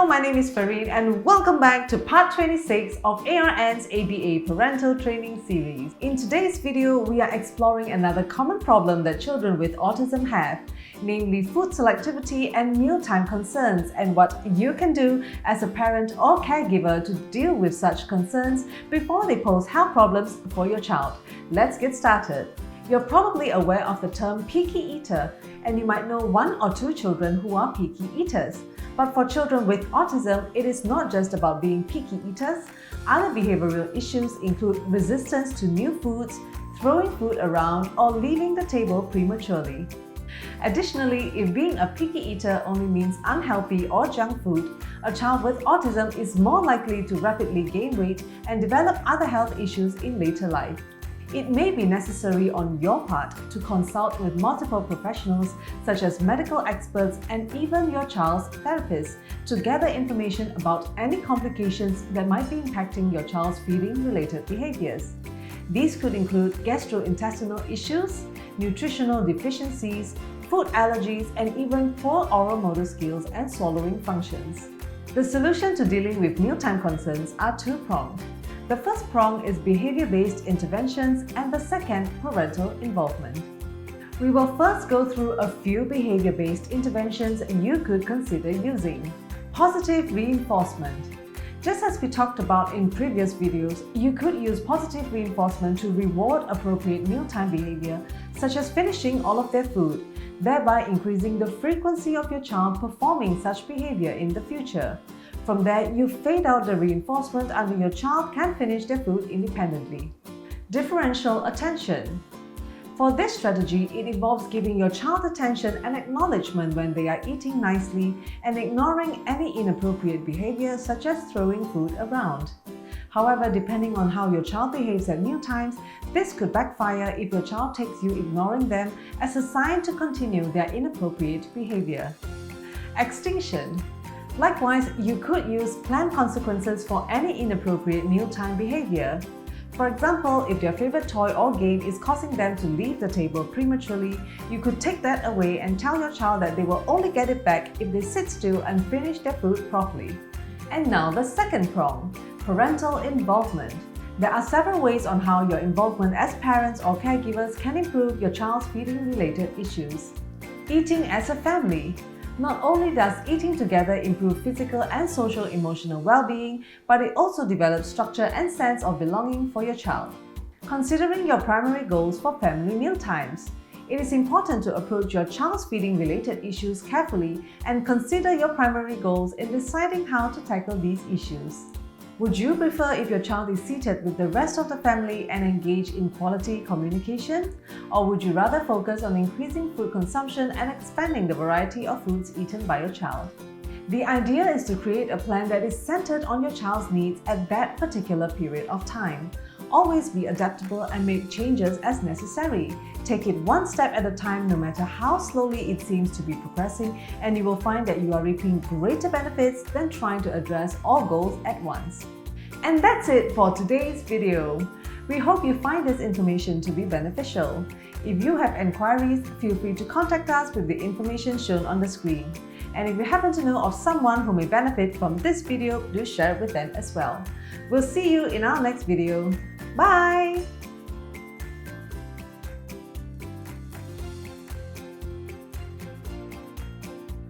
Hello, my name is Fareen and welcome back to part 26 of ARN's ABA Parental Training Series. In today's video, we are exploring another common problem that children with autism have, namely food selectivity and mealtime concerns, and what you can do as a parent or caregiver to deal with such concerns before they pose health problems for your child. Let's get started. You're probably aware of the term picky eater, and you might know one or two children who are picky eaters. But for children with autism, it is not just about being picky eaters. Other behavioral issues include resistance to new foods, throwing food around, or leaving the table prematurely. Additionally, if being a picky eater only means unhealthy or junk food, a child with autism is more likely to rapidly gain weight and develop other health issues in later life. It may be necessary on your part to consult with multiple professionals such as medical experts and even your child's therapist to gather information about any complications that might be impacting your child's feeding-related behaviors. These could include gastrointestinal issues, nutritional deficiencies, food allergies, and even poor oral motor skills and swallowing functions. The solution to dealing with mealtime concerns are two-pronged. The first prong is behavior-based interventions and the second, parental involvement. We will first go through a few behavior-based interventions you could consider using. Positive reinforcement. Just as we talked about in previous videos, you could use positive reinforcement to reward appropriate mealtime behavior, such as finishing all of their food, thereby increasing the frequency of your child performing such behavior in the future. From there, you fade out the reinforcement until your child can finish their food independently. Differential attention. For this strategy, it involves giving your child attention and acknowledgement when they are eating nicely and ignoring any inappropriate behavior such as throwing food around. However, depending on how your child behaves at mealtimes, this could backfire if your child takes you ignoring them as a sign to continue their inappropriate behavior. Extinction. Likewise, you could use planned consequences for any inappropriate mealtime behavior. For example, if their favorite toy or game is causing them to leave the table prematurely, you could take that away and tell your child that they will only get it back if they sit still and finish their food properly. And now the second prong, parental involvement. There are several ways on how your involvement as parents or caregivers can improve your child's feeding-related issues. Eating as a family. Not only does eating together improve physical and social emotional well-being, but it also develops structure and sense of belonging for your child. Considering your primary goals for family mealtimes. It is important to approach your child's feeding-related issues carefully and consider your primary goals in deciding how to tackle these issues. Would you prefer if your child is seated with the rest of the family and engage in quality communication? Or would you rather focus on increasing food consumption and expanding the variety of foods eaten by your child? The idea is to create a plan that is centered on your child's needs at that particular period of time. Always be adaptable and make changes as necessary. Take it one step at a time, no matter how slowly it seems to be progressing, and you will find that you are reaping greater benefits than trying to address all goals at once. And that's it for today's video. We hope you find this information to be beneficial. If you have inquiries, feel free to contact us with the information shown on the screen. And if you happen to know of someone who may benefit from this video, do share it with them as well. We'll see you in our next video. Bye!